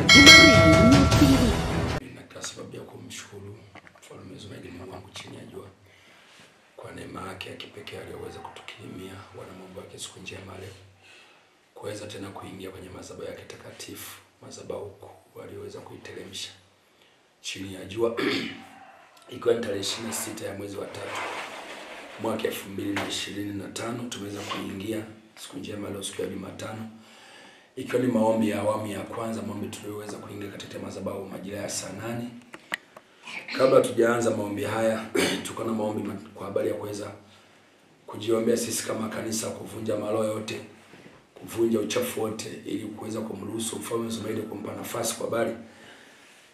Na kwa sababu ya kumshukuru Mfalme Zumaridi Mungu wangu chini ya jua kwa neema yake ya kipekee aliyoweza kutukirimia wana Mungu wake siku njema leo kuweza tena kuingia kwenye madhabahu yake takatifu, madhabahu kuu aliyoweza kuiteremsha chini ya jua ikiwa ni tarehe 26 ya mwezi wa 3 mwaka 2025. Tumeweza kuingia siku njema leo, siku ya Jumatano, ikiwa ni maombi ya awamu ya kwanza, maombi tuliyoweza kuingia katika madhabahu majira ya saa 8. Kabla tujaanza maombi haya, tuko na maombi kwa habari ya kuweza kujiombea sisi kama kanisa, kuvunja maroho yote, kuvunja uchafu wote, ili kuweza kumruhusu Mfalme Zumaridi kumpa nafasi kwa habari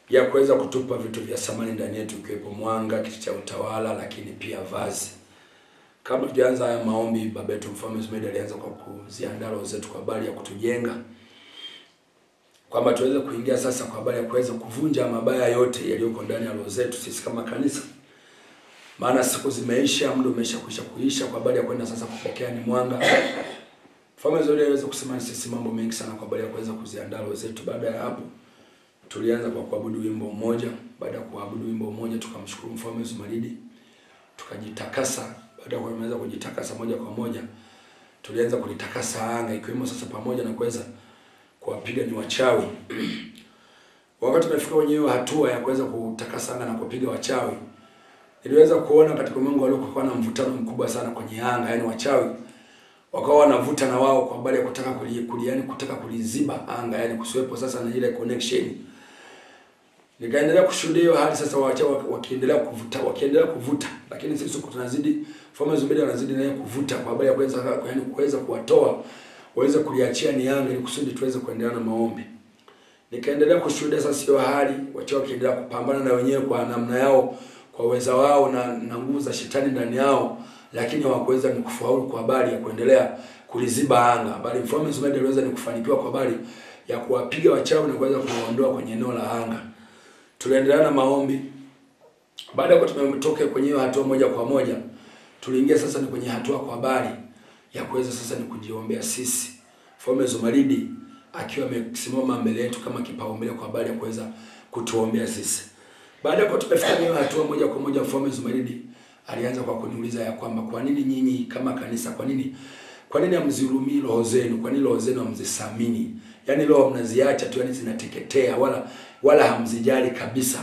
ya kuweza kutupa vitu vya samani ndani yetu, ikiwepo mwanga, kiti cha utawala, lakini pia vazi. Kabla tujaanza haya maombi, baba yetu Mfalme Zumaridi alianza kwa kuziandaa roho zetu kwa habari ya kutujenga, kwamba tuweze kuingia sasa kwa habari ya kuweza kuvunja mabaya yote yaliyoko ndani ya roho zetu sisi kama kanisa. Maana siku zimeisha, muda umeshakwisha kuisha kwa habari ya kwenda sasa kupokea ni mwanga. Mfalme Zumaridi aliweza kusema sisi mambo mengi sana kwa habari ya kuweza kuziandaa roho zetu. Baada ya hapo, tulianza kwa kuabudu wimbo mmoja. Baada ya kuabudu wimbo mmoja, tukamshukuru Mfalme Zumaridi, tukajitakasa. Baada ya kuweza kujitakasa moja kwa moja, tulianza kulitakasa anga, ikiwemo sasa pamoja na kuweza kuwapiga ni wachawi. Wakati tumefika kwenye hiyo hatua ya kuweza kutakasa anga na kupiga wachawi, niliweza kuona katika Mungu alikuwa na mvutano mkubwa sana kwenye anga, yani wachawi wakawa wanavuta na wao kwa habari ya kutaka kutaka kuliziba anga, yani kusiwepo sasa na ile connection. Nikaendelea kushuhudia hiyo hali sasa, wachawi wakiendelea kuvuta, lakini sisi tunazidi, Mfalme Zumaridi anazidi naye kuvuta kwa habari ya kuweza kuwatoa waweze kuliachia ni anga, ili kusudi tuweze kuendelea na maombi. Nikaendelea kushuhudia sasa hiyo hali, wachawi wakiendelea kupambana na wenyewe kwa namna yao, kwa uwezo wao na nguvu za shetani ndani yao, lakini hawakuweza ni kufaulu kwa habari ya kuendelea kuliziba anga. Bali Mfalme Zumaridi aliweza ni kufanikiwa kwa habari ya kuwapiga wachawi na kuweza kuwaondoa kwenye eneo la anga. Tuliendelea na maombi. Baada ya tumetoka kwenye hiyo hatua moja kwa moja, tuliingia sasa ni kwenye hatua kwa habari ya kuweza sasa ni kujiombea sisi. Mfalme Zumaridi akiwa amesimama mbele yetu kama kipaumbele kwa habari ya kuweza kutuombea sisi. Baada ya tumefika hiyo hatua moja kwa moja, Mfalme Zumaridi alianza kwa kuniuliza ya kwamba kwa nini nyinyi kama kanisa, kwa nini hamzihurumii roho zenu? Kwa nini roho zenu hamzisamini? Yaani roho mnaziacha tu, yani zinateketea, wala hamzijali kabisa.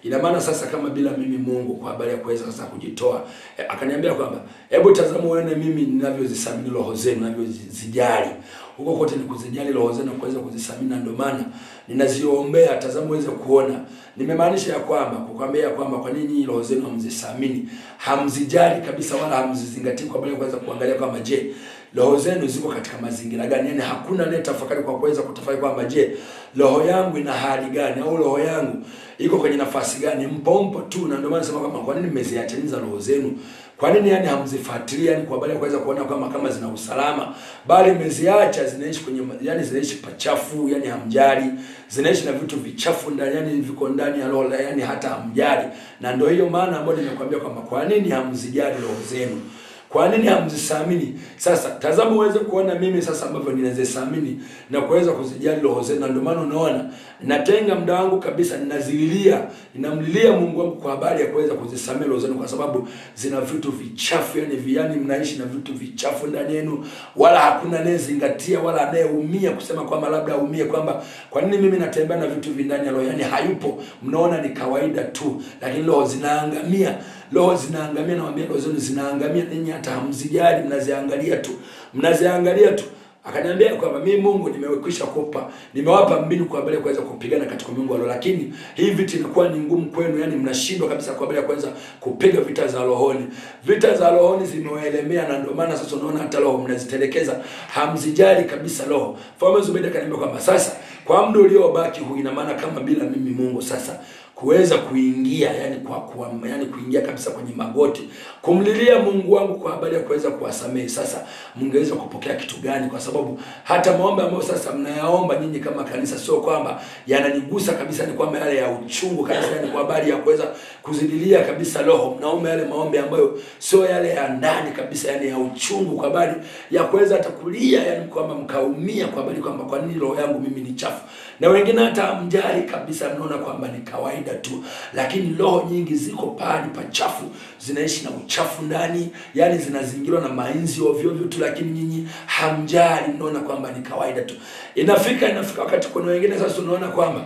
Ina maana sasa kama bila mimi Mungu kwa habari ya kuweza sasa kujitoa, akaniambia kwamba hebu tazama uone mimi ninavyozisamini roho zenu, ninavyozijali. Huko kote ni kuzijali roho zenu, kuweza kuzisamini, ndio maana ninaziombea. Tazama uweze kuona. Nimemaanisha ya kwamba kukwambia kwamba kwa nini roho zenu hamzisamini, hamzijali kabisa, wala hamzizingatii kwa habari ya kuweza kuangalia kwamba je, roho zenu ziko katika mazingira gani? Yani hakuna naye tafakari kwa kuweza kutafakari kwamba je, roho yangu ina hali gani, au roho yangu iko kwenye nafasi gani? Mpo tu. Na ndio maana nasema kama kwa nini mmeziachaniza roho zenu? Kwa nini yani hamzifuatilia, yani kwa habari ya kuweza kuona kama zina usalama, bali mmeziacha zinaishi kwenye, yani zinaishi pachafu, yani hamjali, zinaishi na vitu vichafu ndani, yani viko ndani ya roho, yani hata hamjali. Na ndio hiyo maana ambayo nimekuambia kwamba kwa nini hamzijali roho zenu? Kwa nini hamzisamini? Sasa tazama uweze kuona mimi sasa ambavyo ninazisamini na kuweza kuzijali roho zenu. Na ndio maana unaona natenga muda wangu kabisa, ninamlilia Mungu wangu kwa habari ya kuweza kuzisamini roho zenu, kwa sababu zina vitu vichafu, yani mnaishi na vitu vichafu ndani yenu, wala hakuna anayezingatia wala anayeumia kusema kwamba labda aumie kwamba kwa nini mimi natembea na vitu vindani ya roho, yani hayupo. Mnaona ni kawaida tu, lakini roho zinaangamia. Roho zinaangamia, nawaambia roho zenu zinaangamia, ninyi hata hamzijali, mnaziangalia tu. Akaniambia kwamba mimi Mungu nimewapa mbinu kwa habari ya kuweza kupigana katika Mungu wa roho, lakini hii vita inakuwa ni ngumu kwenu, yani mnashindwa kabisa kwa habari ya kuweza kupiga vita za rohoni. Vita za rohoni zimewaelemea, na ndio maana sasa unaona hata roho mnazitelekeza, hamzijali kabisa roho. Mfalme Zumaridi akaniambia kwamba sasa kwa muda uliobaki huu, ina maana kama bila mimi Mungu sasa kuweza kuingia, yani yani kuingia kabisa kwenye magoti kumlilia Mungu wangu kwa habari ya kuweza kuwasamehe. Sasa mngeweza kupokea kitu gani? Kwa sababu hata maombi ambayo sasa mnayaomba nyinyi kama kanisa sio kwamba yananigusa kabisa, ni kwamba yale ya uchungu kabisa, yani kwa habari ya kuweza kuzidilia kabisa roho. Mnaomba yale maombi ambayo sio yale ya ndani kabisa, yani ya uchungu kwa habari ya kuweza hata kulia, yani kwamba mkaumia kwa habari kwamba kwa nini roho yangu mimi ni chafu. Na wengine hata mjali kabisa, mnaona kwamba ni kawaida tu, lakini roho nyingi ziko pale pachafu, zinaishi na uchafu ndani, yani zinazingirwa na mainzi ovyo ovyo tu, lakini nyinyi hamjali, mnaona kwamba ni kawaida tu. Inafika wakati kuna wengine sasa unaona kwamba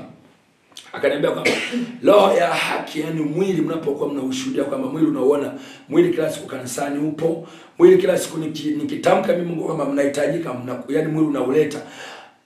akaniambia kwamba roho ya haki, yani mwili mnapokuwa mnaushuhudia kwamba mwili unaona, mwili kila siku kanisani upo, mwili kila siku nikitamka mimi Mungu kwamba mnahitajika, yani mwili unauleta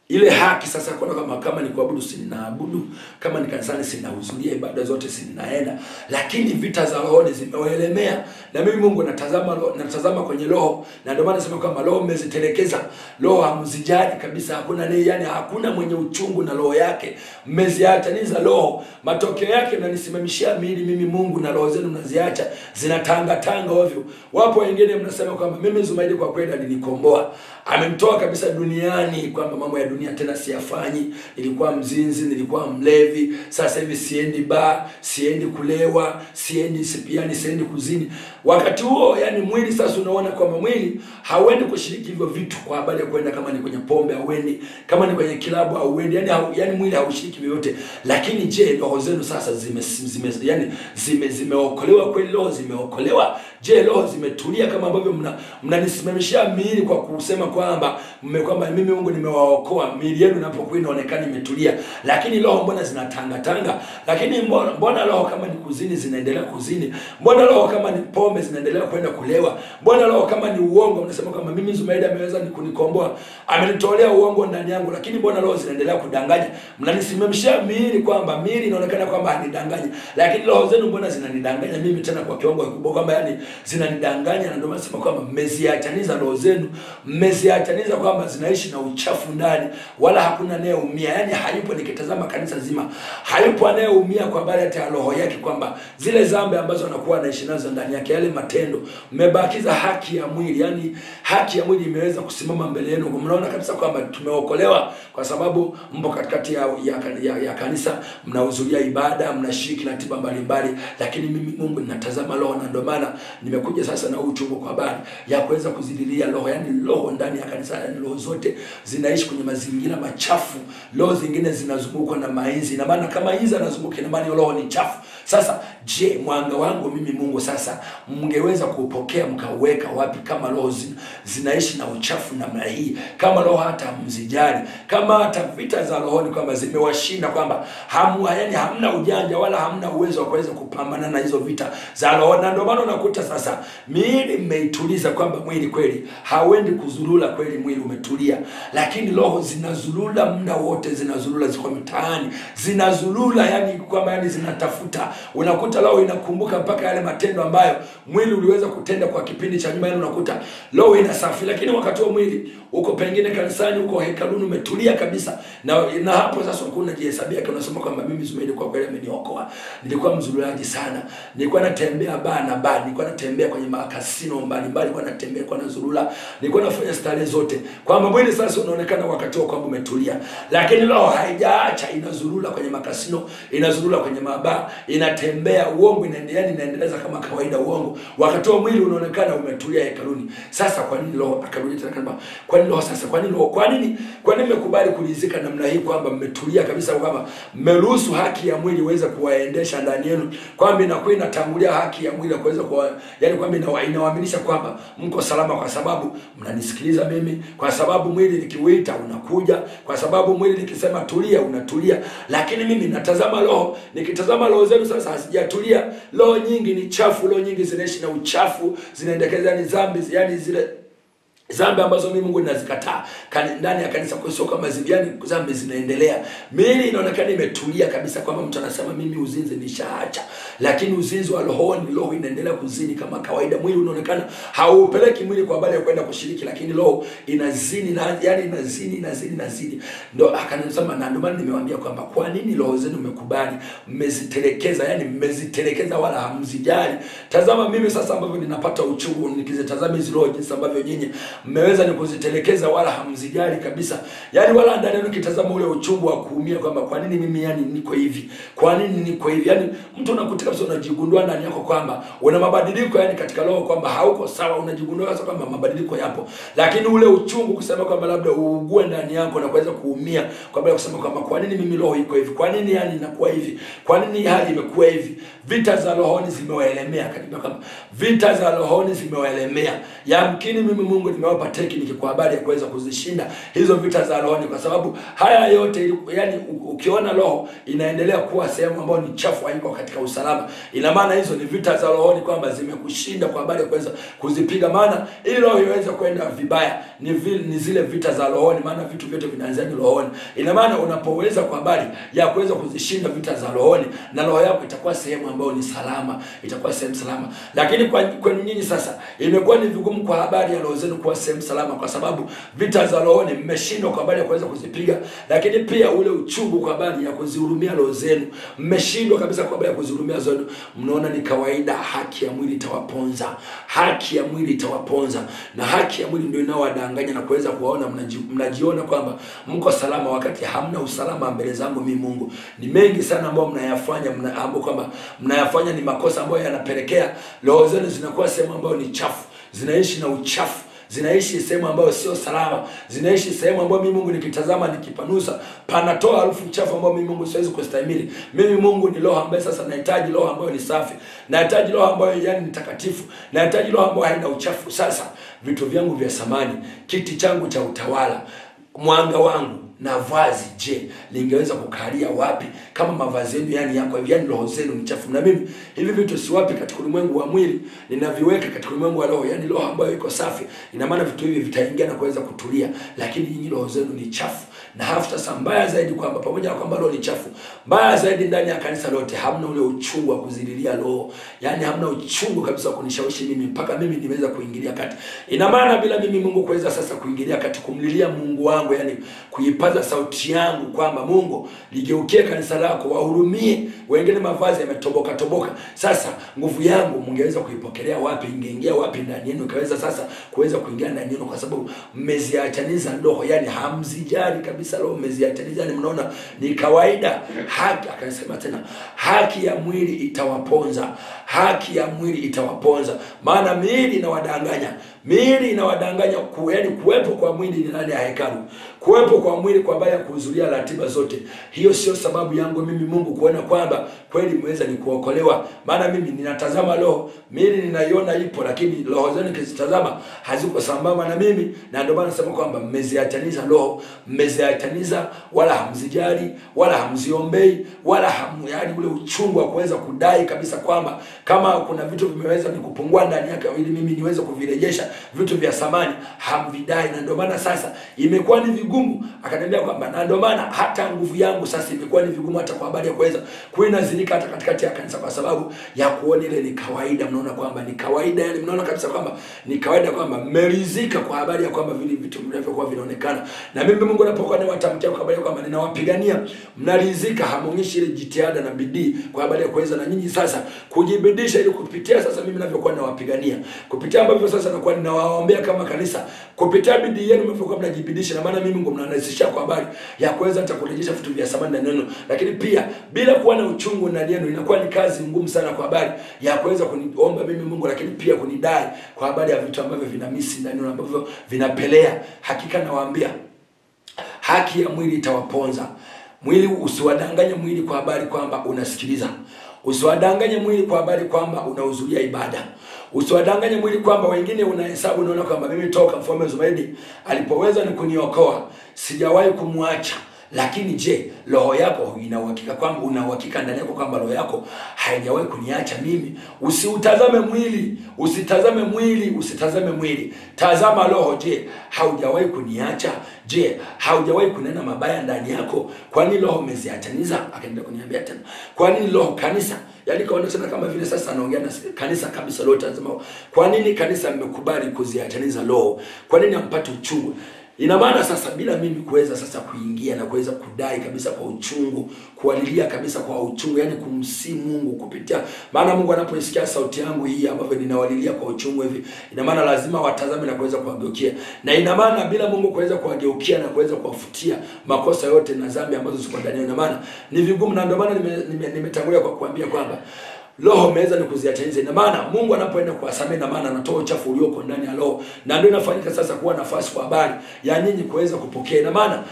ile haki. Sasa kwa kama ni kuabudu sinaabudu, kama ni kanisani sinahudhuria, ibada zote sinaenda, lakini vita za roho zimewaelemea, na mimi Mungu natazama kwenye roho. Na ndio maana nasema kwamba roho mmezitelekeza, roho hamzijali kabisa, hakuna naye, yani hakuna mwenye uchungu na roho yake, mmeziachaniza roho. Matokeo yake mnanisimamishia miili mimi Mungu, na roho zenu mnaziacha zinatanga tanga ovyo. Wapo wengine mnasema kwamba mimi Zumaidi kwa kweli alinikomboa, amemtoa kabisa duniani, kwamba mambo ya dunia tena siyafanyi, nilikuwa mzinzi, nilikuwa mlevi, sasa hivi siendi bar, siendi kulewa, siendi sipiani, siendi kuzini. Wakati huo yani mwili sasa unaona kwamba mwili hauendi kushiriki hivyo vitu kwa habari ya kwenda, kama ni kwenye pombe hauendi, kama ni kwenye kilabu hauendi, yani mwili haushiriki vyovyote. Lakini je, roho zenu sasa zimeokolewa kweli? Roho zimeokolewa? Je, roho zimetulia kama ambavyo mnanisimamishia miili kwa kusema kwamba mimi Mungu nimewaokoa? Miili yenu inapokuwa inaonekana imetulia, lakini roho mbona zinatanga tanga? Lakini mbona roho kama ni kuzini zinaendelea kuzini? Mbona roho kama ni pombe zinaendelea kwenda kulewa? Mbona roho kama ni uongo unasema kama mimi Zumaidi ameweza kunikomboa, amenitolea uongo ndani yangu, lakini mbona roho zinaendelea kudanganya? Mnanisimamishia miili kwamba miili inaonekana kwamba hanidanganya, lakini roho zenu mbona zinanidanganya mimi tena kwa kiwango kikubwa, kwamba yani zinanidanganya. Na ndio maana nasema kwamba mmeziachaniza roho zenu, mmeziachaniza kwamba zinaishi na uchafu ndani, wala hakuna anayeumia. Yani hayupo, nikitazama kanisa zima hayupo anayeumia kwa habari hata ya roho yake, kwamba zile dhambi ambazo anakuwa anaishi nazo ndani yake, yale matendo. Mmebakiza haki ya mwili, yani haki ya mwili imeweza kusimama mbele yenu. Mnaona kabisa kwamba tumeokolewa kwa sababu mpo katikati ya kanisa, mnahudhuria ibada, mnashiriki na tiba mbalimbali, lakini mimi Mungu ninatazama roho. Na ndio maana nimekuja sasa na uchungu kwa habari ya kuweza kuzidilia roho, yani roho ndani ya kanisa, yani roho zote zinaishi kwenye mazingira machafu. Roho zingine zinazungukwa na mainzi, na maana kama hizi anazunguka, na maana roho ni chafu. Sasa je, mwanga wangu mimi Mungu sasa mngeweza kupokea mkaweka wapi kama roho zinaishi na uchafu namna hii? Kama roho hata mzijali, kama hata vita za roho ni kwamba zimewashinda, kwamba yani hamna ujanja wala hamna uwezo wa kuweza kupambana na hizo vita za roho. Na ndio maana unakuta sasa miili mmeituliza, kwamba mwili kweli hauendi kuzulula, kweli mwili umetulia, lakini roho zinazulula muda wote, zinazulula, ziko mitaani zinazulula, yani kwamba yani zinatafuta. Unakuta roho inakumbuka mpaka yale matendo ambayo mwili uliweza kutenda kwa kipindi cha nyuma, yani unakuta roho inasafi, lakini wakati wa mwili uko pengine kanisani, uko hekaluni, umetulia kabisa. Na hapo sasa kuna jihesabia kama unasema kwamba mimi Zumaidi kwa kweli ameniokoa, nilikuwa mzululaji sana, nilikuwa natembea bar, nilikuwa natembea kwenye makasino mbalimbali, nilikuwa natembea kwa nazulula, nilikuwa nafanya starehe zote, kwamba mwili sasa unaonekana wakati wako kwamba umetulia, lakini roho haijaacha, inazulula kwenye makasino, inazulula kwenye mabaa, inatembea uongo, inaendeleza kama kawaida uongo, wakati wa mwili unaonekana umetulia hekaluni. Sasa kwa nini roho akarudi tena kama kwa nini roho sasa, kwa nini mmekubali kulizika namna hii, kwamba mmetulia kabisa, kwamba mmeruhusu haki ya mwili iweze kuwaendesha ndani yenu, kwamba inakuwa inatangulia haki ya mwili kuweza yani kwamba inawaaminisha kwamba mko salama, kwa sababu mnanisikiliza mimi, kwa sababu mwili nikiuita unakuja, kwa sababu mwili nikisema tulia unatulia. Lakini mimi natazama roho, nikitazama roho zenu sasa hasijatulia. Roho nyingi ni chafu, roho nyingi zinaishi na uchafu, zinaendekeza ni dhambi, yani zile Dhambi ambazo mimi Mungu ninazikataa ndani ya kanisa, kwa sio kama zibiani dhambi zinaendelea. Miili inaonekana imetulia kabisa, kwamba mtu anasema mimi uzinzi nishaacha, lakini uzinzi wa rohoni, roho inaendelea kuzini kama kawaida. Mwili unaonekana haupeleki mwili kwa habari ya kwenda kushiriki, lakini roho inazini, na yani inazini. Ndio akanisema, na ndio maana nimewaambia kwamba kwa nini roho zenu mmekubali, mmezitelekeza, yani mmezitelekeza wala hamzijali. Tazama mimi sasa ambavyo ninapata uchungu nikizitazama hizo roho, jinsi ambavyo nyinyi mmeweza ni kuzitelekeza wala hamzijali kabisa. Yani wala ndani yenu kitazama ule uchungu wa kuumia kwamba kwa nini mimi yani niko hivi? Kwa nini niko hivi? Yani mtu unakutika kabisa, unajigundua ndani yako kwamba una mabadiliko yani katika roho, kwamba hauko sawa, unajigundua sasa kwamba mabadiliko yapo. Lakini ule uchungu kusema kwamba labda uugue ndani yako na kuweza kuumia kwamba kusema kwamba kwa nini mimi roho iko hivi? Kwa nini yani inakuwa hivi? Kwa nini hali imekuwa hivi? Vita za rohoni zimewaelemea, katika kama vita za rohoni zimewaelemea. Yamkini mimi Mungu nimewapa tekniki kwa habari ya kuweza kuzishinda hizo vita za rohoni, kwa sababu haya yote yani ukiona roho inaendelea kuwa sehemu ambayo ni chafu, haiko katika usalama, ina maana hizo ni vita za rohoni, kwamba zimekushinda kwa habari ya kuweza kuzipiga. Maana ili roho iweze kwenda vibaya ni zile vita za rohoni, maana vitu vyote vinaanzia rohoni. Ina maana unapoweza kwa habari ya kuweza kuzishinda vita za rohoni, na roho yako itakuwa sehemu ambayo ni salama, itakuwa sehemu salama. Lakini kwa nyinyi sasa imekuwa ni vigumu kwa habari ya roho zenu kuwa sehemu salama, kwa sababu vita za rohoni mmeshindwa kwa habari ya kuweza kuzipiga. Lakini pia ule uchungu kwa habari ya kuzihurumia roho zenu mmeshindwa kabisa kwa habari ya kuzihurumia zenu. Mnaona ni kawaida, haki ya mwili itawaponza, haki ya mwili itawaponza, na haki ya mwili ndio inaowadanganya na kuweza kuwaona mnajiona kwamba mko salama, wakati hamna usalama mbele zangu mimi Mungu. Ni mengi sana ambayo mnayafanya, ambao kwamba mnayafanya ni makosa ambayo yanapelekea roho zenu zinakuwa sehemu ambayo ni chafu, zinaishi na uchafu, zinaishi sehemu ambayo sio salama, zinaishi sehemu ambayo mimi Mungu nikitazama nikipanusa panatoa harufu chafu ambayo mimi Mungu siwezi kustahimili. Mimi Mungu ni roho ambaye sasa nahitaji roho ambayo ni safi, nahitaji roho ambayo yani ni takatifu, nahitaji roho ambayo haina uchafu. Sasa vitu vyangu vya samani, kiti changu cha utawala, mwanga wangu na vazi, je, lingeweza kukalia wapi kama mavazi yenu yani yako hivi, yani roho zenu ni chafu? Na mimi hivi vitu si wapi katika ulimwengu wa mwili, ninaviweka katika ulimwengu wa roho, yani roho ambayo iko safi. Ina maana vitu hivi vitaingia na kuweza kutulia, lakini nyinyi roho zenu ni chafu. Na hafta mbaya zaidi kwamba pamoja na kwamba roho ni chafu, mbaya zaidi ndani ya kanisa lote hamna ule uchungu wa kuzililia roho, yani hamna uchungu kabisa kunishawishi mimi mpaka mimi nimeweza kuingilia kati. Ina maana bila mimi Mungu kuweza sasa kuingilia kati, kumlilia Mungu wangu, yani kuipaza sauti yangu kwamba Mungu ligeukie kanisa lako, wahurumie wengine mavazi yametoboka. Sasa nguvu yangu mngeweza kuipokelea wapi? Ingeingia wapi ndani yenu kaweza sasa kuweza kuingia ndani yenu? Kwa sababu mmeziachaniza roho, yani hamzijali kabisa roho, mmeziachaniza. Ni mnaona ni kawaida. Haki akasema tena, haki ya mwili itawaponza, haki ya mwili itawaponza. Maana miili inawadanganya, miili inawadanganya. Yani kuwepo kwa mwili ni ndani ya hekalu, kuwepo kwa mwili kwa baya kuhudhuria ratiba zote, hiyo sio sababu yangu mimi Mungu kuona kwamba kweli mweza ni kuokolewa. Maana mimi ninatazama roho, miili ninaiona ipo, lakini roho zenu nikizitazama haziko sambamba na mimi. Na ndio maana nasema kwamba mmeziachaniza roho, mmeziachaniza, wala hamzijali, wala hamziombei, wala yani ule uchungu wa kuweza kudai kabisa kwamba kama kuna vitu vimeweza ni kupungua ndani yake ili mimi niweze kuvirejesha vitu vya samani, hamvidai. Na ndio maana sasa imekuwa ni vigumu. Akaniambia kwamba na ndio maana hata nguvu yangu sasa imekuwa ni vigumu hata kwa habari ya kuweza kuinazilika hata katikati ya kanisa, kwa sababu ya kuona ile ni kawaida. Mnaona kwamba ni kawaida, yani mnaona kabisa kwamba ni kawaida, kwamba mmeridhika kwa habari ya kwamba vile vitu vinavyokuwa vinaonekana. Na mimi Mungu napokuwa niwatamkia kwa habari ya kwamba ninawapigania, mnaridhika, hamuonyeshi ile jitihada na bidii kwa habari ya kuweza na nyinyi sasa kujibidisha ili kupitia sasa mimi ninavyokuwa ninawapigania, kupitia ambavyo sasa nakuwa ninawaombea kama kanisa, kupitia bidii yenu mnavyokuwa mnajibidisha. Na maana mimi Mungu mnanirahisishia kwa habari ya kuweza hata kurejesha vitu vya samani na neno. Lakini pia bila kuwa na uchungu ndani yenu inakuwa ni kazi ngumu sana kwa habari ya kuweza kuniomba mimi Mungu, lakini pia kunidai kwa habari ya vitu ambavyo vinamisi ndani yenu, ambavyo vinapelea. Hakika nawaambia haki ya mwili itawaponza. Mwili usiwadanganye mwili kwa habari kwamba unasikiliza. Usiwadanganye mwili kwa habari kwamba unahudhuria ibada. Usiwadanganye mwili kwamba wengine unahesabu unaona kwamba mimi toka Mfalme Zumaridi alipoweza ni kuniokoa sijawahi kumwacha, Lakini je, roho yako ina uhakika kwamba una uhakika ndani yako kwamba roho yako haijawahi kuniacha mimi? Usitazame mwili, usitazame mwili, usitazame mwili. Tazama roho. Je, haujawahi kuniacha? Je, haujawahi kunena mabaya ndani yako? Kwa nini roho umeziachaniza? Akaendelea kuniambia tena. Kwa nini roho kanisa? Yaani kaonekana kama vile sasa anaongea na kanisa kabisa lote. Anasema, kwa nini kanisa mmekubali kuziachaniza roho? Kwa nini hampati uchungu? Ina maana sasa bila mimi kuweza sasa kuingia na kuweza kudai kabisa kwa uchungu, kualilia kabisa kwa uchungu, yani kumsi Mungu kupitia, maana Mungu anapoisikia sauti yangu hii ambavyo ninawalilia kwa uchungu hivi, ina maana lazima watazame na kuweza kuwageukia. Na ina maana bila Mungu kuweza kuwageukia na kuweza kuwafutia makosa yote na dhambi ambazo ziko ndani, ina maana ni vigumu. Na ndio maana nimetangulia kwa kuambia kwamba roho meweza ni kuziachaniza. Ina maana Mungu anapoenda kuwasamehe, na maana anatoa uchafu ulioko ndani ya roho, na ndio inafanyika sasa kuwa nafasi kwa habari ya nyinyi kuweza kupokea. Ina maana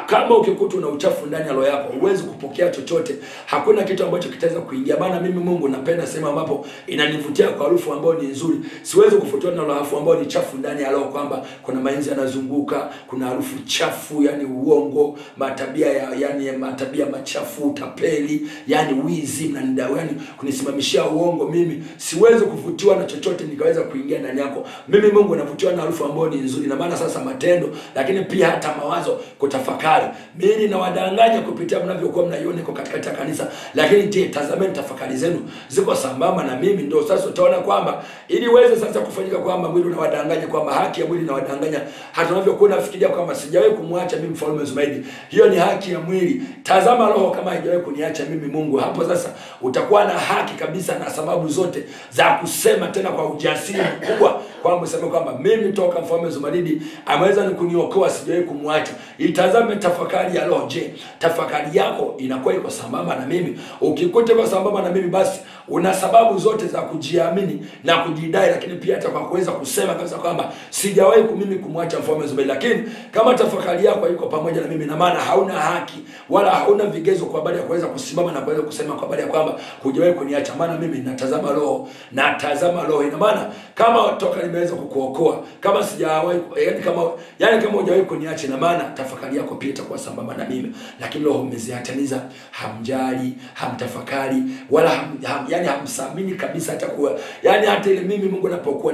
kama ukikuta una uchafu ndani ya roho yako, huwezi kupokea chochote. Hakuna kitu ambacho kitaweza kuingia. Maana mimi Mungu napenda sema ambapo inanivutia kwa harufu ambayo ni nzuri. Siwezi kufutiwa na harufu ambayo ni chafu ndani ya roho, kwamba kuna mainzi yanazunguka, kuna harufu chafu, yani uongo, matabia yani matabia machafu, utapeli, yani wizi, na yani kunisimamishia uongo. Mimi siwezi kuvutiwa na chochote nikaweza kuingia ndani yako. Mimi Mungu navutiwa na harufu ambayo ni nzuri. Na maana sasa matendo, lakini pia hata mawazo, kutafakari. Mimi na wadanganya kupitia mnavyokuwa mnaiona kwa katikati ya kanisa. Lakini je, tazameni tafakari zenu ziko sambamba na mimi? Ndio sasa utaona kwamba ili uweze sasa kufanyika kwamba mwili unawadanganya, kwamba haki ya mwili inawadanganya. Hata unavyokuwa unafikiria kwamba sijawahi kumwacha mimi Mfalme Zumaridi, hiyo ni haki ya mwili. Tazama roho kama haijawahi kuniacha mimi Mungu. Hapo sasa utakuwa na haki kabisa na sababu zote za kusema tena kwa ujasiri mkubwa kwamba useme kwamba mimi toka Mfalme Zumaridi ameweza ni kuniokoa, sijawahi kumwacha. Itazame tafakari ya roho. Je, tafakari yako inakuwa iko sambamba na mimi? Ukikuta kwa sambamba na mimi, basi una sababu zote za kujiamini na kujidai, lakini pia hata kwa kuweza kusema kabisa kwamba sijawahi mimi kumwacha Mfalme Zumaridi. Lakini kama tafakari yako iko pamoja na mimi, na maana hauna haki wala hauna vigezo kwa habari ya kuweza kusimama na kuweza kusema kwa habari ya kwamba hujawahi kuniacha. Maana mimi natazama roho, natazama roho. Ina maana kama toka nimeweza kukuokoa, kama sijawahi kama hujawahi kuniacha, na maana tafakari yako pia itakuwa sambamba na mimi. Lakini roho mmeziataniza, hamjali, hamtafakari, wala hamsamini kabisa hata kuwa, yani hata ile mimi Mungu napokuwa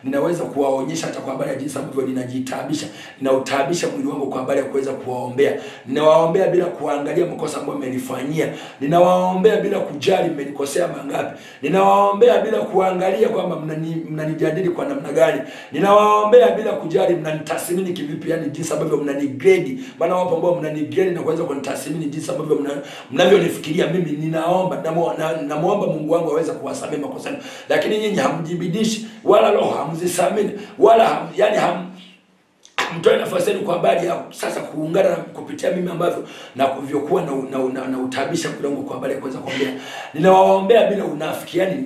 ninaweza kuwaonyesha hata kwa habari ya jinsi ambavyo ninajitabisha, ninautabisha mwili wangu kwa habari ya kuweza kuwaombea. Ninawaombea bila kuangalia makosa ambayo mmenifanyia. Ninawaombea bila kujali mmenikosea mangapi. Ninawaombea bila kuangalia kwamba mnanijadili kwa namna gani. Ninawaombea bila kujali mnanitathmini kivipi, yani jinsi ambavyo mnanigrade. Maana wapo ambao mnanigrade na kuweza kunitathmini jinsi ambavyo mnavyonifikiria mimi. Ninaomba namuomba Mungu wangu aweze kuwasamehe makosa, lakini nyinyi hamjibidishi wala roho hamzisamini wala mtoe nafasi yenu kwa habari ya sasa kuungana na kupitia mimi ambavyo na kuvyokuwa na utabisha kidogo kwa habari ya kuweza kuombea. Ninawaombea bila unafiki, yani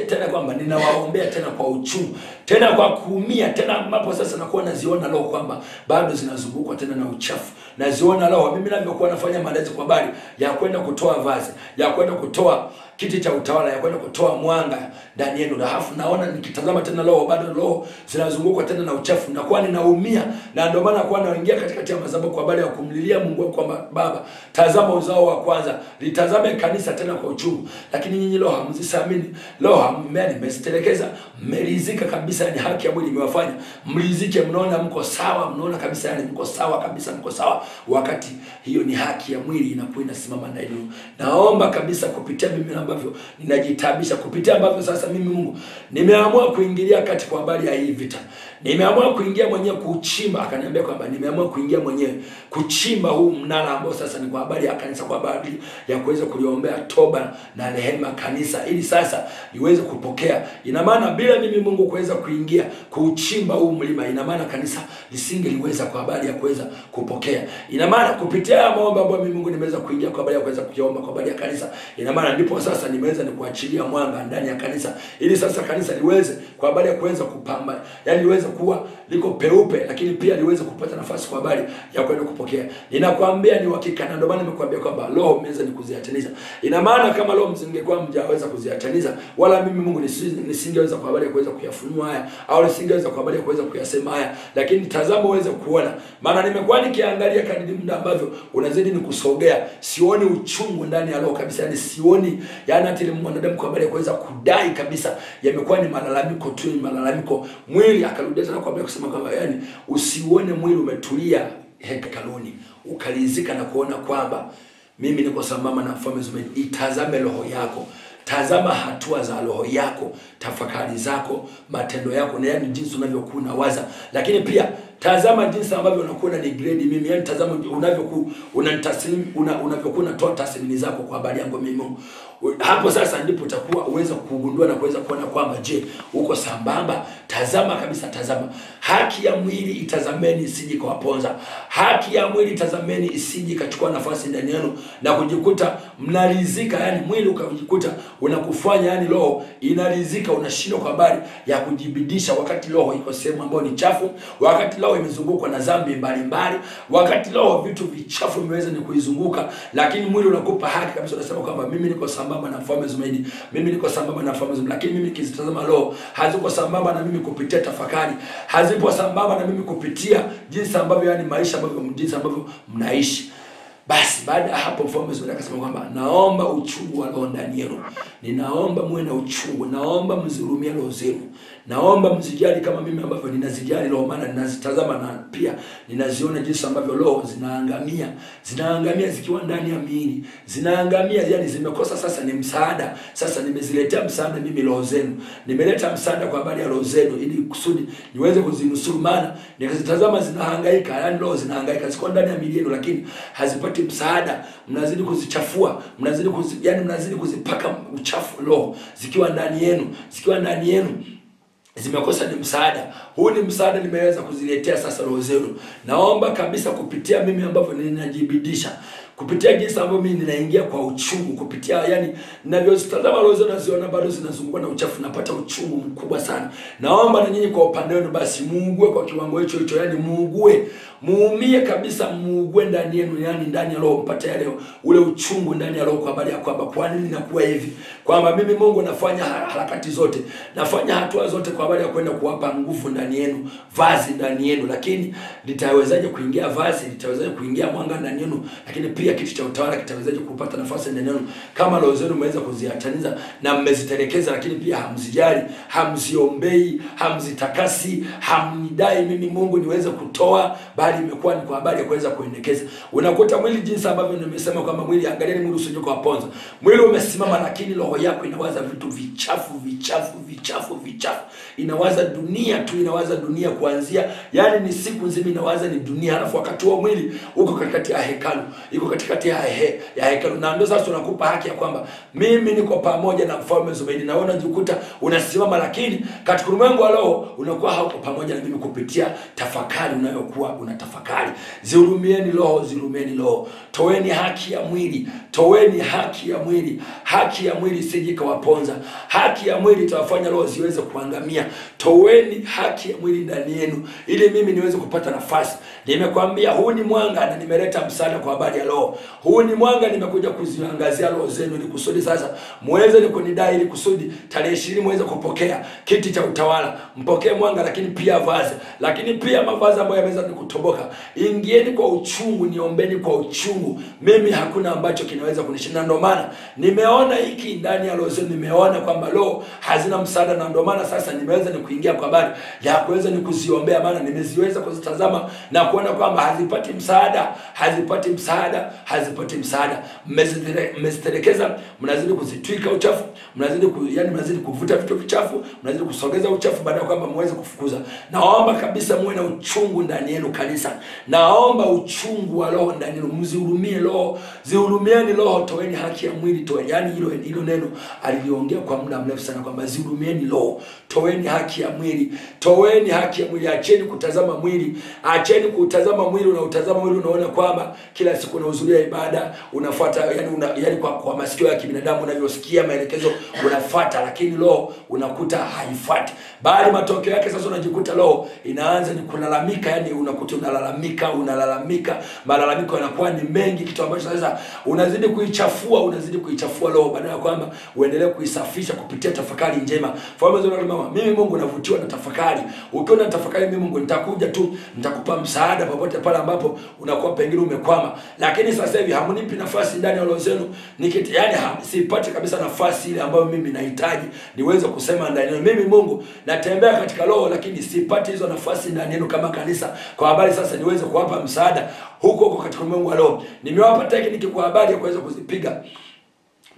tena kwamba ninawaombea tena kwa uchungu, tena kwa kuumia, tena ambapo sasa nakuwa naziona roho kwamba bado zinazungukwa tena na uchafu. Naziona roho mimi ninavyokuwa nafanya maandalizi kwa habari ya kwenda kutoa vazi, ya kwenda kutoa kiti cha utawala, ya kwenda kutoa mwanga ndani yenu. Na hafu naona nikitazama tena roho, bado roho zinazungukwa tena na uchafu, na kwa ninaumia. Na ndio maana kwa naingia katikati ya madhabahu kwa habari ya kumlilia Mungu wangu kwamba Baba, tazama uzao wa kwanza, litazame kanisa tena kwa uchungu. Lakini nyinyi roho hamzisamini, roho mmezitelekeza, mmelizika kabisa. Ni haki ya mwili imewafanya mlizike, mnaona mko sawa, mnaona kabisa yani mko sawa kabisa, mko sawa, wakati hiyo ni haki ya mwili inakuwa inasimama ndani yenu. Naomba kabisa kupitia mimi ambavyo ninajitabisha, kupitia ambavyo sasa mimi Mungu nimeamua kuingilia kati kwa habari ya hii vita. Nimeamua kuingia mwenyewe kuchimba. Akaniambia kwamba nimeamua kuingia mwenyewe kuchimba huu mnara ambao sasa ni kwa habari ya kanisa, kwa habari ya kuweza kuliombea toba na rehema kanisa, ili sasa iweze kupokea. Ina maana bila mimi Mungu kuweza kuingia kuchimba huu mlima, ina maana kanisa lisingeliweza kwa habari ya kuweza kupokea. Ina maana kupitia maombi ambayo mimi Mungu nimeweza kuingia kwa habari ya kuweza kuomba kwa habari ya kanisa, ina maana ndipo sasa nimeweza ni kuachilia mwanga ndani ya kanisa, ili sasa kanisa liweze kwa habari ya kuweza kupamba, yani liweze kuwa liko peupe, lakini pia pia liweze kupata nafasi kwa habari ya kwenda kupokea. Ninakwambia ni uhakika, na ndio maana nimekuambia kwamba roho mmeweza ni kuziataniza. Ina maana kama roho msingekuwa mjaweza kuziataniza, wala mimi Mungu nisingeweza kwa habari ya kuweza kuyafunua haya, au nisingeweza kwa habari ya kuweza kuyasema haya. Lakini tazama uweze kuona, maana nimekuwa nikiangalia kadri muda ambavyo unazidi nikusogea, sioni uchungu ndani ya roho kabisa. Yani sioni, yani hata ile mwanadamu kwa habari ya kuweza kudai kabisa, yamekuwa ni malalamiko tu, ni malalamiko. Mwili akarudia tena kwa habari kusema kwamba yani usione mwili umetulia hekaluni ukalizika na kuona kwamba mimi niko sambamba na Mfalme Zumedi. Itazame roho yako, tazama hatua za roho yako, tafakari zako, matendo yako, na yani jinsi unavyokuwa unawaza. Lakini pia tazama jinsi ambavyo unakuwa ni grade mimi, yani tazama unavyokuwa unavyokuwa unatoa tathmini zako kwa habari yangu mimi. Hapo sasa ndipo utakuwa uweza kugundua na kuweza kuona kwamba je, uko sambamba. Tazama kabisa, tazama haki ya mwili itazameni isije kuwaponza. Haki ya mwili tazameni isije kachukua nafasi ndani yenu na kujikuta mnaridhika, yani mwili ukajikuta unakufanya yani roho inaridhika, unashindwa kwa habari ya kujibidisha, wakati roho iko sehemu ambayo ni chafu, wakati roho imezungukwa na dhambi mbalimbali, wakati roho vitu vichafu vimeweza ni kuizunguka. Lakini mwili unakupa haki kabisa, unasema kwamba mimi niko sambamba na Mfalme Zumedi, mimi niko sambamba na Mfalme Zumedi. Lakini mimi nikizitazama roho haziko sambamba na mimi kupitia tafakari, hazipo sambamba na mimi kupitia jinsi ambavyo yani maisha ambavyo jinsi ambavyo mnaishi. Basi baada ya hapo Mfalme Zumedi akasema kwamba naomba uchungu wa roho ndani yenu. Ninaomba muwe na uchungu, naomba mzihurumie roho zenu. Naomba msijali kama mimi ambavyo ninazijali roho, maana ninazitazama na pia ninaziona jinsi ambavyo roho zinaangamia zikiwa ndani ya miili. Zinaangamia, yani zimekosa sasa ni msaada. Sasa nimeziletea msaada mimi roho zenu. Nimeleta msaada kwa habari ya roho zenu ili kusudi niweze kuzinusuru, maana nikazitazama zinahangaika, yani roho zinahangaika ziko ndani ya miili yenu, lakini hazipati msaada. Mnazidi kuzichafua, mnazidi kuzipaka uchafu roho zikiwa ndani yenu, zimekosa ni msaada. Huu ni msaada nimeweza kuziletea sasa roho zenu. Naomba kabisa kupitia mimi ambavyo ninajibidisha, kupitia jinsi ambavyo mimi ninaingia kwa uchungu, kupitia yani ninavyozitazama roho zenu naziona bado zinazungukwa na uchafu, napata uchungu mkubwa sana. Naomba na nyinyi kwa upande wenu basi muugue kwa kiwango hicho, yani muumie kabisa, muugue ndani yenu, yani ndani ya roho mpate yale ule uchungu ndani ya roho kwa habari ya kwamba kwa nini nakuwa hivi, kwamba mimi Mungu nafanya harakati zote, nafanya hatua zote kwa habari ya kwenda kuwapa nguvu ndani yenu, vazi ndani yenu. Lakini litawezaje kuingia vazi, litawezaje kuingia mwanga ndani yenu, lakini pia kitu cha utawala kitawezaje kupata nafasi ndani yenu kama roho zenu mmeweza kuziataniza na mmezitelekeza? Lakini pia hamzijali, hamziombei, hamzitakasi, hamnidai mimi Mungu niweze kutoa, bali imekuwa ni kwa habari ya kuweza kuendekeza. Unakuta mwili jinsi ambavyo nimesema kwamba mwili, angalieni mwili usije kuwaponza. Mwili umesimama, lakini roho yako inawaza vitu vichafu. Inawaza dunia tu, inawaza dunia kuanzia, yani ni siku nzima inawaza ni dunia. Alafu wakati wa mwili uko katikati ya hekalu, iko katikati ya hekalu. Na ndio sasa tunakupa haki ya kwamba mimi niko pamoja na Mfalme Zumedi. Naona jikuta unasimama, lakini katika ulimwengu wa roho unakuwa hauko pamoja na mimi kupitia tafakari unayokuwa unatafakari. Zihurumieni roho, toweni haki ya mwili, haki ya mwili isije kawaponza. Haki ya mwili itawafanya roho ziweze kuangamia. Toweni haki ya mwili ndani yenu ili mimi niweze kupata nafasi. Nimekwambia huu ni mwanga na nimeleta msaada kwa habari ya roho. Huu ni mwanga nimekuja kuziangazia roho zenu ili kusudi sasa muweze ni kunidai, ili kusudi tarehe 20 muweze kupokea kiti cha utawala. Mpokee mwanga, lakini pia vazi, lakini pia mavazi ambayo yameweza kutoboka. Ingieni kwa uchungu, niombeni kwa uchungu. Mimi hakuna ambacho kinaweza kunishinda. Ndio maana nimeona hiki ndani ya roho zenu, nimeona kwamba roho hazina msaada, na ndio maana sasa nimeweza ni kuingia kwa habari ya kuweza ni kuziombea, maana nimeziweza kuzitazama na kuona kwamba hazipati msaada. Mmezitelekeza, mnazidi kuzitwika uchafu, mnazidi kuvuta vitu vichafu, mnazidi kusogeza uchafu baada ya kwamba muweze kufukuza. Naomba kabisa muwe na uchungu ndani yenu kanisa. Naomba uchungu wa roho ndani yenu, mzihurumie roho, zihurumieni roho, toeni haki ya mwili, toeni, yani hilo neno aliongea kwa muda mrefu sana kwamba zihurumieni roho, toeni haki ya mwili, acheni kutazama mwili, acheni kutazama mwili. Unautazama mwili unaona kwamba kila siku una huzuni unahudhuria ibada, unafuata yani kwa masikio ya kibinadamu unavyosikia maelekezo unafuata, lakini roho unakuta haifuati. Bali matokeo yake sasa unajikuta roho inaanza ni kulalamika, yani unakuta unalalamika, malalamiko yanakuwa ni mengi, kitu ambacho sasa unazidi kuichafua roho, badala ya kwamba uendelee kuisafisha kupitia tafakari njema. Fahamu zuri mama, mimi Mungu navutiwa na tafakari. Ukiona tafakari, mimi Mungu nitakuja tu, nitakupa msaada popote pale ambapo unakuwa pengine umekwama. Lakini sasa hivi hamunipi nafasi ndani ya roho zenu, yani sipati kabisa nafasi ile ambayo mimi nahitaji niweze kusema ndani yenu. Mimi Mungu natembea katika roho, lakini sipati hizo nafasi ndani yenu kama kanisa, kwa habari sasa niweze kuwapa msaada huko katika Mungu wa roho. Nimewapa tekniki kwa habari ya kuweza kuzipiga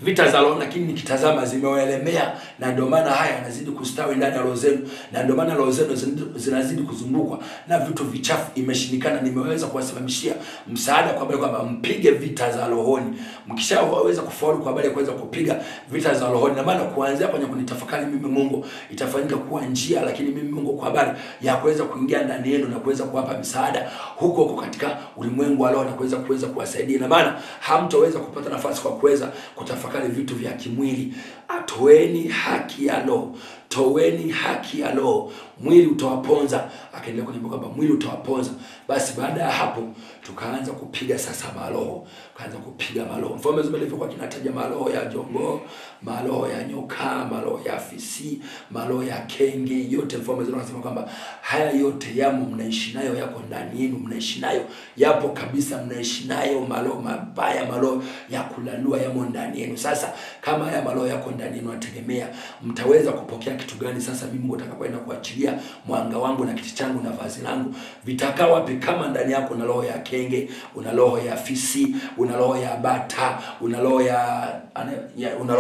vita za roho, lakini nikitazama zimewaelemea, na ndio maana haya yanazidi kustawi ndani ya roho zenu, na ndio maana roho zenu zinazidi kuzungukwa na vitu vichafu. Imeshindikana, nimeweza kuwasimamishia msaada kwa habari kwamba mpige vita za rohoni. Mkishaweza kufaulu kwa habari ya kuweza kupiga vita za rohoni, na maana kuanzia kwenye kunitafakari mimi Mungu itafanyika kuwa njia, lakini mimi Mungu kwa habari ya kuweza kuingia ndani yenu na kuweza kuwapa msaada huko katika ulimwengu wa roho, na kuweza kuwasaidia. Na maana hamtoweza kupata nafasi kwa kuweza kutafakari vitu vya kimwili. Atoeni haki ya roho, toweni haki ya roho, mwili utawaponza. Akaendelea kuniambia kwamba mwili utawaponza. Basi baada ya hapo tukaanza kupiga sasa maroho, kaanza kupiga maroho. Mfalme Zuma alivyokuwa kinataja maroho ya jongo, maroho ya nyoka, maroho ya fisi, maroho ya kenge, yote Mfalme Zuma anasema kwamba haya yote yamo, mnaishi nayo, yako ndani yenu, mnaishi nayo, yapo kabisa, mnaishi nayo. Maroho mabaya, maroho ya kulalua yamo ndani yenu. Sasa kama haya maroho yako ndani yenu, nategemea mtaweza kupokea kitu gani? Sasa mimi Mungu atakapoenda kuachilia mwanga wangu na kiti changu na vazi langu, vitakaa wapi kama ndani yako una roho ya kenge, una roho ya fisi, una roho ya bata, una roho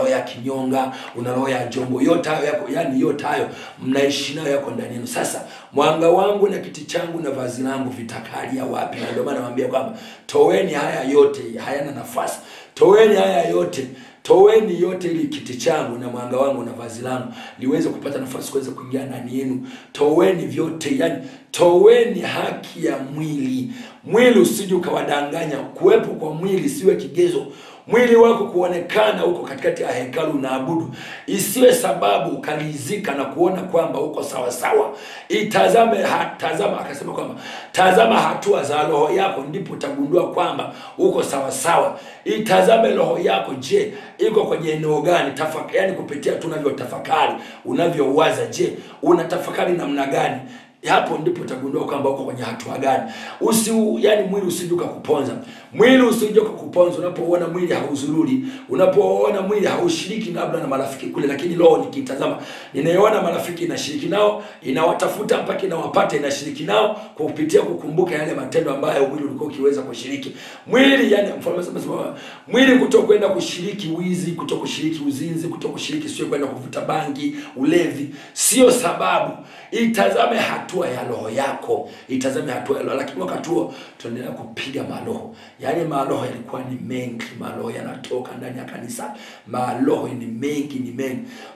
ya kinyonga, una roho ya jongo? Yote hayo yako, yani yote hayo mnaishi nayo, yako ndani yenu. Sasa mwanga wangu na kiti changu na vazi langu vitakalia wapi? Na ndio maana nawaambia kwamba toweni haya yote, hayana nafasi. Toweni haya yote, toweni yote, ili kiti changu na mwanga wangu na vazi langu liweze kupata nafasi kuweza kuingia ndani yenu. Toweni vyote, yani toweni haki ya mwili. Mwili usije ukawadanganya. Kuwepo kwa mwili siwe kigezo. Mwili wako kuonekana huko katikati ya hekalu unaabudu isiwe sababu ukalizika na kuona kwamba uko sawa sawa. Tazama, akasema kwamba tazama hatua za roho yako, ndipo utagundua kwamba uko sawa sawa. Itazame roho yako, je, iko kwenye eneo gani? Yani kupitia tunavyotafakari, unavyowaza, je, unatafakari namna gani? Hapo ndipo utagundua kwamba uko kwenye hatua gani. Yani mwili usije kukuponza. Mwili usije kukuponza. Unapoona mwili hauzururi, unapoona mwili haushiriki labda na marafiki kule, lakini roho nikitazama, ninaona marafiki inashiriki nao, inawatafuta mpaka inawapata, inashiriki nao kupitia kukumbuka yale matendo ambayo mwili ulikuwa ukiweza kushiriki. Mwili, yani Mfalme anasema mwili kutokwenda kushiriki wizi, kutokushiriki uzinzi, kutokushiriki sio kwenda kuvuta bangi, ulevi, sio sababu. Itazame hatua ya roho yako, itazame hatua ya roho. Lakini wakati huo tunaendelea kupiga maroho. Yani maroho yalikuwa ni mengi, maroho yanatoka ndani ya kanisa, maroho ni mengi.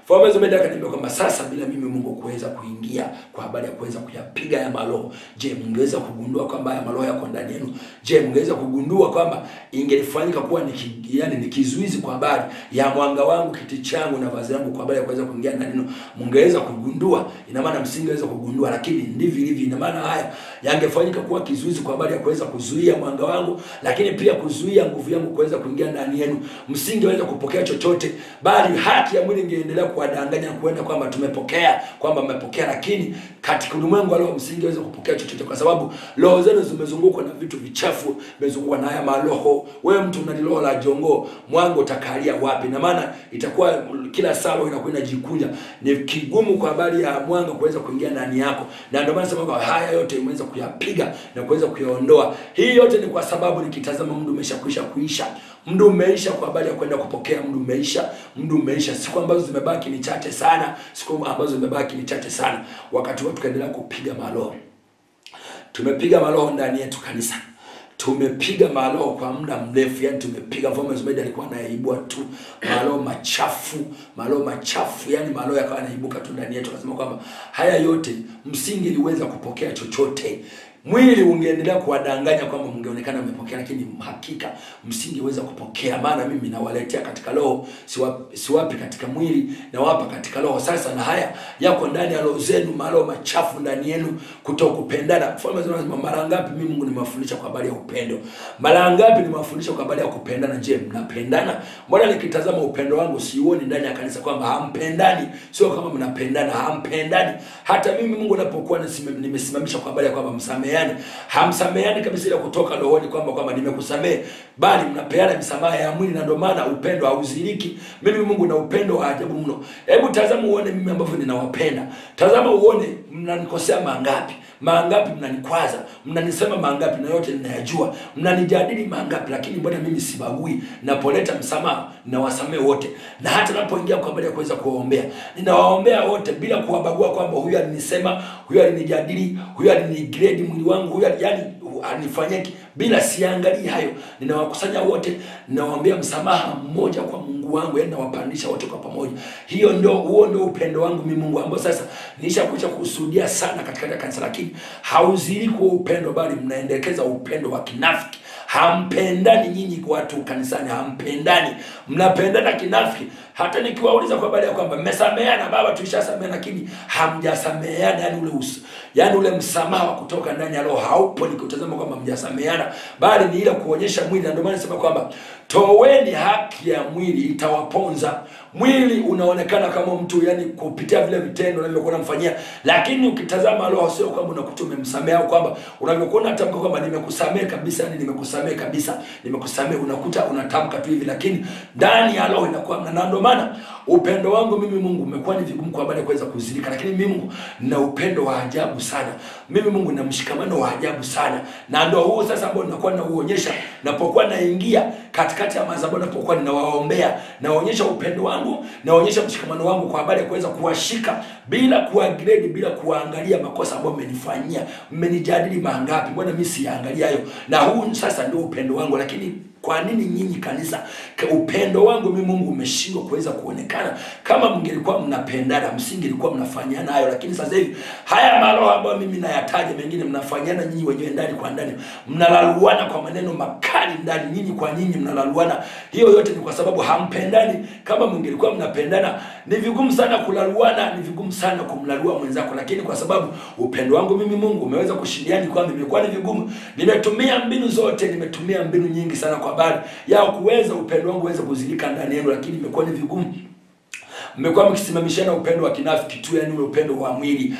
Mfalme Zubeda akaniambia kwamba sasa bila mimi Mungu kuweza kuingia kwa habari ya kuweza kuyapiga ya maroho, je, mngeweza kugundua kwamba ya maroho yako ndani yenu? Je, mngeweza kugundua kwamba ingelifanyika kuwa ni kizuizi kwa habari ya mwanga wangu, kiti changu na vazi langu, kwa habari ya kuweza kuingia ndani yenu? Mngeweza kugundua? Ina maana msingeweza kugundua, lakini ndivyo ilivyo. Ina maana haya yangefanyika kuwa kizuizi kwa habari ya kuweza kuzuia mwanga wangu, lakini pia kuzuia nguvu yangu kuweza kuingia ndani yenu. Msingeweza kupokea chochote, bali haki ya mwili ingeendelea kuwadanganya kuenda kwamba tumepokea, kwamba mmepokea, lakini katika ulimwengu leo msingeweza kupokea chochote, kwa sababu roho zenu zimezungukwa na vitu vichafu, zimezungukwa na haya maroho. Wewe mtu una roho la jongo, mwanga utakalia wapi? Na maana itakuwa kila saa inakuwa inajikunja, ni kigumu kwa habari ya mwanga kuweza kuingia ndani yako. Na ndio maana nasema haya yote imeweza kuyapiga na kuweza kuyaondoa. Hii yote ni kwa sababu nikitazama muda umeshakwisha kuisha. Muda umeisha kwa habari ya kwenda kupokea. Muda umeisha. Siku ambazo zimebaki ni chache sana. Wakati wote tukaendelea kupiga maroho. Tumepiga maroho ndani yetu kanisa. Tumepiga maroho kwa muda mrefu, yani tumepiga. Mfalme Zubeda alikuwa anaibua tu maroho machafu, yani maroho yakawa yanaibuka tu ndani yetu. Akasema kwamba haya yote msingeliweza kupokea chochote Mwili ungeendelea kuwadanganya kwamba mngeonekana mmepokea, lakini hakika msingeweza kupokea, maana mimi nawaletea katika roho, siwapi katika mwili, na wapa katika roho. Sasa na haya yako ndani ya roho zenu, maroho machafu ndani yenu, kutokupendana. Mfalme anasema, mara ngapi mimi Mungu nimewafundisha kwa habari ya upendo? Mara ngapi nimewafundisha kwa habari ya kupendana? Je, mnapendana? Mbona nikitazama upendo wangu siuoni ndani ya kanisa kwamba hampendani? Sio kama mnapendana, hampendani. Hata mimi Mungu napokuwa nimesimamisha kwa habari ya kwamba msameheane, hamsameheani kabisa, ile kutoka rohoni kwamba nimekusamehe, bali mnapeana msamaha ya mwili, na ndio maana upendo hauziliki. Mimi Mungu na upendo wa ajabu mno. Hebu tazama uone mimi ambavyo ninawapenda. Tazama uone mnanikosea mangapi, mangapi mnanikwaza, mnanisema mangapi na yote ninayajua, mnanijadili mangapi, lakini mbona mimi sibagui? Napoleta msamaha ninawasamehe wote, na hata napoingia kwa habari ya kuweza kuwaombea, ninawaombea wote bila kuwabagua kwamba huyu alinisema, huyu alinijadili, huyu alinigrade mwili wangu, huyu yani anifanyeki, bila siangalii hayo. Ninawakusanya wote, ninawaombea msamaha mmoja kwa Mungu wangu, yani nawapandisha wote kwa pamoja. Huo ndio upendo wangu mimi Mungu, ambao sasa nishakuja kusudia sana katika kanisa, lakini hauzili kwa upendo, bali mnaendekeza upendo wa kinafiki. Hampendani nyinyi kwa watu kanisani, hampendani, mnapendana kinafiki. Hata nikiwauliza kwa habari ya kwamba mmesameheana, baba tulishasameheana, lakini hamjasameheana, yani ule msamaha wa kutoka ndani ya roho haupo. Nikutazama kwamba mjasameheana, bali ni ile kuonyesha mwili. Ndio maana nasema kwamba toweni haki ya mwili, itawaponza. Mwili unaonekana kama mtu, yani kupitia vile vitendo unavyokuwa unamfanyia, lakini ukitazama roho sio kwamba unakuta umemsamehe, au kwamba unavyokuwa unatamka kwamba nimekusamehe kabisa, yani nimekusamehe kabisa, nimekusamehe, unakuta unatamka tu hivi, lakini ndani ya roho inakuwa. Na ndio maana upendo wangu mimi Mungu umekuwa ni vigumu kwa habari ya kuweza kuzilika, lakini mimi Mungu na upendo wa ajabu sana. Mimi Mungu na mshikamano wa ajabu sana, na ndio huo sasa ambao ninakuwa nauonyesha napokuwa naingia katikati ya madhabahu, napokuwa ninawaombea, naonyesha upendo wangu, naonyesha mshikamano wangu kwa habari ya kuweza kuwashika bila kuwagrade, bila kuangalia makosa ambayo mmenifanyia, mmenijadili mangapi, mbona mimi siangalia hayo. Na huu sasa ndio upendo wangu. Lakini kwa nini nyinyi kanisa, upendo wangu mimi Mungu umeshindwa kuweza kuonekana? Kama mngelikuwa mnapendana, msingelikuwa mnafanyana hayo. Lakini sasa hivi haya maroho ambayo mimi nayataja, mengine mnafanyana nyinyi wenyewe ndani kwa ndani, mnalaluana kwa maneno makali ndani, nyinyi kwa nyinyi mnalaluana. Hiyo yote ni kwa sababu hampendani. Kama mngelikuwa mnapendana, ni vigumu sana kulaluana, ni vigumu sana kumlalua mwenzako. Lakini kwa sababu upendo wangu mimi Mungu umeweza kushindiani kwamba imekuwa ni vigumu, nimetumia mbinu zote, nimetumia mbinu nyingi sana kwa habari ya kuweza upendo wangu uweze kuzilika ndani yenu, lakini imekuwa ni vigumu. Mmekuwa mkisimamishana upendo wa kinafiki tu, yani ule upendo wa mwili,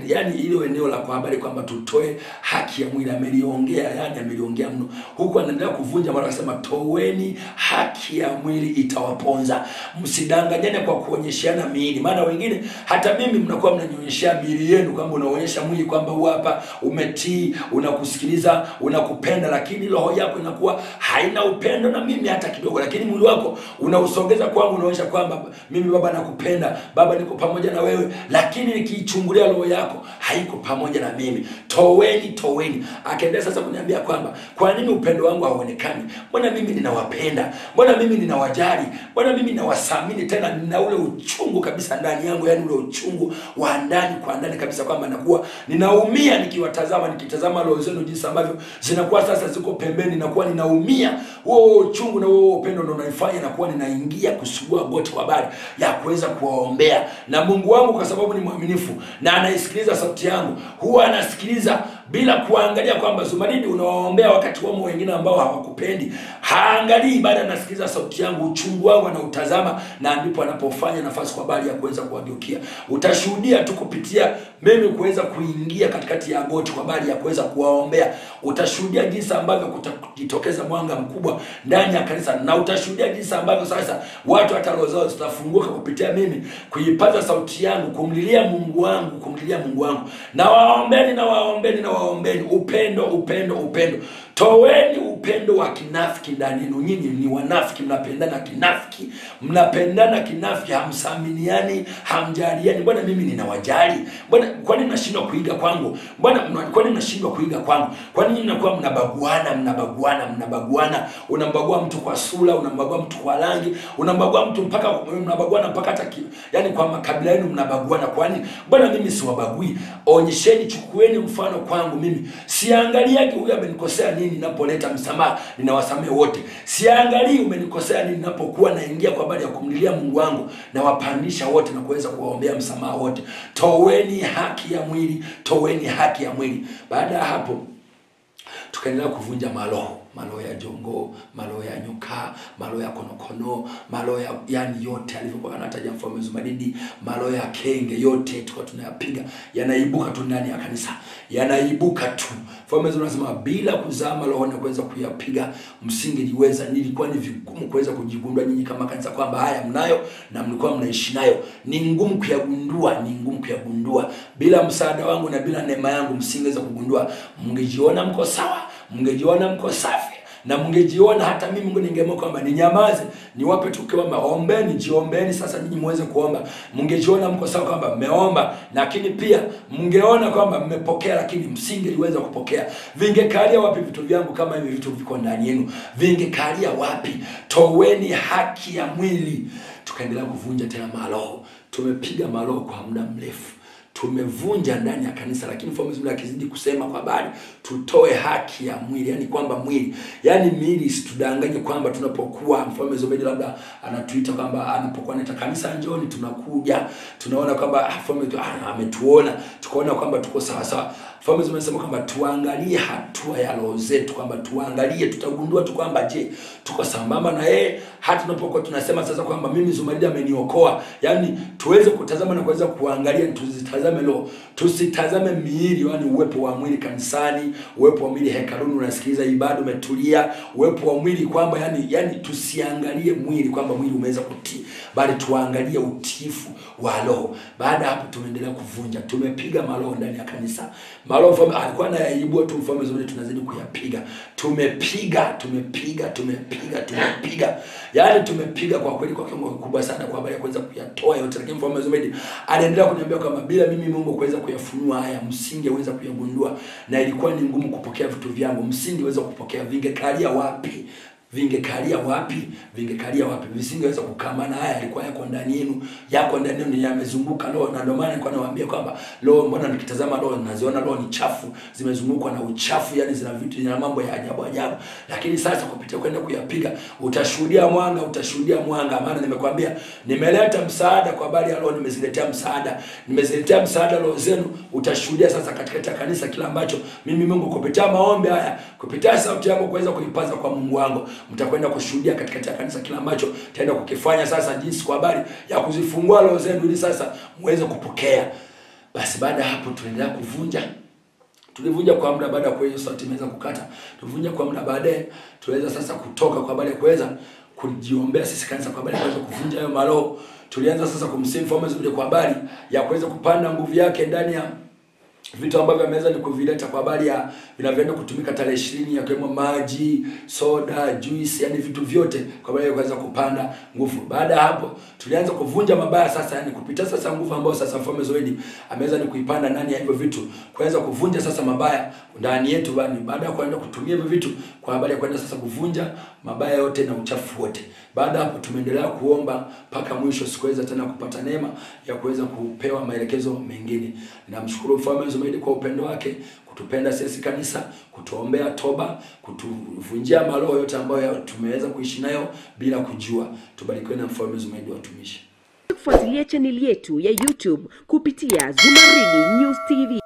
yani ile eneo la kwa habari kwamba tutoe haki ya mwili. Ameliongea, yani ameliongea mno. Huko anaendelea kuvunja, mara akasema toweni haki ya mwili, itawaponza. Msidanganyane kwa kuonyeshana miili, maana wengine hata mimi mnakuwa mnanionyesha miili yenu, kwamba unaonyesha mwili kwamba huu hapa umetii, unakusikiliza, unakupenda, lakini roho yako inakuwa haina upendo na mimi hata kidogo. Lakini mwili wako unausogeza kwangu, unaonyesha kwamba mimi baba nakupenda, baba niko pamoja na wewe, lakini nikiichungulia roho yako haiko pamoja na mimi. Toweni. Akaendelea sasa kuniambia kwamba kwa nini upendo wangu hauonekani? Mbona mimi ninawapenda, mbona mimi ninawajali, mbona mimi ninawasamini, tena nina ule uchungu kabisa ndani yangu, yani ule uchungu wa ndani kwa ndani kabisa, kwamba nakuwa ninaumia nikiwatazama, nikitazama roho zenu jinsi ambavyo zinakuwa sasa ziko pembeni, nakuwa ninaumia. Huo uchungu na huo upendo ndio unanifanya nakuwa ninaingia kusugua goti kwa habari ya kuweza kuwaombea. Na Mungu wangu kwa sababu ni mwaminifu na anaisikiliza sauti yangu, huwa anasikiliza bila kuangalia kwamba Zumaridi unawaombea wakati wao wengine ambao hawakupendi. Haangalii, baada anasikiliza sauti yangu, uchungu wangu anautazama, na ndipo anapofanya nafasi kwa habari ya kuweza kuwageukia. Utashuhudia tu kupitia mimi kuweza kuingia katikati ya goti kwa habari ya kuweza kuwaombea. Utashuhudia jinsi ambavyo kutajitokeza mwanga mkubwa ndani ya kanisa, na utashuhudia jinsi ambavyo sasa watu hata roho zao zitafunguka kupitia mimi kuipaza sauti yangu, kumlilia Mungu wangu, Na waombeni, upendo. Toweni upendo wa kinafiki ndani yenu. Nyinyi ni wanafiki, mnapendana kinafiki. Mnapendana kinafiki, hamsaminiani, hamjaliani. Mbona mimi ninawajali? Mbona kwa nini mnashindwa kuiga kwangu? Mbona kwa nini mnashindwa kuiga kwangu? Kwa nini mnakuwa mnabaguana? Unambagua mtu kwa sura, unambagua mtu kwa rangi, unambagua mtu mpaka hata yani kwa makabila yenu mnabaguana. Kwa nini? Mbona mimi siwabagui? Onyesheni, chukueni mfano kwangu mimi. Siangalia huyu amenikosea nini, ninapoleta msamaha ninawasamehe wote. Siangalia umenikosea nini, ninapokuwa naingia kwa habari ya kumlilia Mungu wangu na wapandisha wote na kuweza kuwaombea msamaha wote. Toweni haki ya mwili, toweni haki ya mwili. Baada ya hapo tukaendelea kuvunja maroho ya jongo, maroho ya nyoka, maroho ya konokono, maroho ya yani yote alivyokuwa anataja Mfalme Zumaridi, maroho ya kenge yote tulikuwa tunayapiga. Yanaibuka tu ndani ya kanisa, yanaibuka tu. Mfalme Zumaridi anasema bila kuzama roho na kuweza kuyapiga msingeliweza. Nilikuwa ni vigumu kuweza kujigundua nyinyi kama kanisa kwamba haya mnayo na mlikuwa mnaishi nayo. Ni ngumu kuyagundua. Bila msaada wangu na bila neema yangu msingeweza kugundua. Mngejiona mko sawa, mngejiona mko safi, na mngejiona hata mimi Mungu ningeamua kwamba ninyamaze, niwape tu kwa maombeni, jiombeni sasa nyinyi muweze kuomba. Mngejiona mko sawa kwamba mmeomba, lakini pia mngeona kwamba mmepokea, lakini msingeliweza kupokea. Vingekalia wapi vitu vyangu kama hivi vitu viko ndani yenu? Vingekalia wapi? Toweni haki ya mwili. Tukaendelea kuvunja tena maroho. Tumepiga maroho kwa muda mrefu. Tumevunja ndani ya kanisa, lakini Mfalme Zumaridi akizidi kusema kwa habari tutoe haki ya mwili, yani kwamba mwili, yani miili situdanganye kwamba tunapokuwa Mfalme Zumaridi labda anatuita kwamba anapokuwa anaita kanisa njoni, tunakuja, tunaona kwamba Mfalme ametuona, tukaona kwamba tuko sawa sawa. Mfalme Zumaridi anasema kwamba tuangalie hatua ya roho zetu, kwamba tuangalie, tutagundua tu kwamba je, tuko sambamba na yeye. Hata tunapokuwa tunasema sasa kwamba mimi Zumaridi ameniokoa, yani tuweze kutazama na kuweza kuangalia, tuzitazame roho, tusitazame miili, yani uwepo wa mwili kanisani, uwepo wa mwili hekaluni, unasikiliza ibada umetulia, uwepo wa mwili kwamba yani tusiangalie mwili kwamba mwili umeweza kutii, bali tuangalie utiifu wa roho. Baada hapo tumeendelea kuvunja, tumepiga maroho ndani ya kanisa. Maroho Mfalme alikuwa anayaibua tu, Mfalme Zumaridi tunazidi kuyapiga. Tumepiga. Yani tumepiga kwa kweli kwa kiwango kikubwa sana kwa habari ya kuweza kuyatoa yote, lakini Mfalme Zumaridi aliendelea kuniambia kwamba bila mimi Mungu kuweza kuyafunua haya msingeweza kuyagundua, na ilikuwa ni ngumu kupokea vitu vyangu, msingeweza kupokea. Vingekalia wapi? Visingeweza kukamana. Haya alikuwa yako ndani yenu, yamezunguka roho. Na ndio maana nilikuwa nawaambia kwamba roho, mbona nikitazama roho naziona roho ni chafu, zimezungukwa na uchafu, yani zina vitu, zina mambo ya ajabu. Lakini sasa kupitia kwenda kuyapiga utashuhudia mwanga. Maana nimekwambia nimeleta msaada kwa habari ya roho, nimeziletea msaada roho zenu. Utashuhudia sasa katika kanisa kila ambacho mimi Mungu kupitia maombi haya, kupitia sauti yangu kuweza kuipaza kwa Mungu wangu, mtakwenda kushuhudia katika kanisa kila ambacho taenda kukifanya sasa, jinsi kwa habari ya kuzifungua roho zenu ili sasa muweze kupokea. Basi baada hapo tunaendelea kuvunja. Tulivunja kwa muda, baada ya kwa hiyo sauti imeweza kukata, tulivunja kwa muda. Baadaye tuweza sasa kutoka kwa habari ya kuweza kujiombea sisi kanisa kwa habari ya kuweza kuvunja hayo maroho. Tulianza sasa kumsifu Mfalme Zumaridi kwa habari ya kuweza kupanda nguvu yake ndani ya vitu ambavyo ameweza ni kuvileta kwa habari ya vinavyoenda kutumika tarehe 20, yakiwemo maji, soda, juice, yani vitu vyote kwa habari ya kuweza kupanda nguvu. Baada ya hapo tulianza kuvunja mabaya sasa, yani kupita sasa nguvu ambayo sasa Mfalme Zumaridi ameweza ni kuipanda ndani ya hivyo vitu, kuweza kuvunja sasa mabaya ndani yetu. Baada ya kwenda kutumia hivyo vitu kwa habari ya kwenda sasa kuvunja mabaya yote na uchafu wote. Baada hapo tumeendelea kuomba mpaka mwisho, sikuweza tena kupata neema ya kuweza kupewa maelekezo mengine. Ninamshukuru Mfalme Zumaridi kwa upendo wake, kutupenda sisi kanisa, kutuombea toba, kutuvunjia maroho yote ambayo tumeweza kuishi nayo bila kujua. Tubarikiwe na Mfalme Zumaridi watumishi. Fuatilia channel yetu ya YouTube kupitia Zumaridi News TV.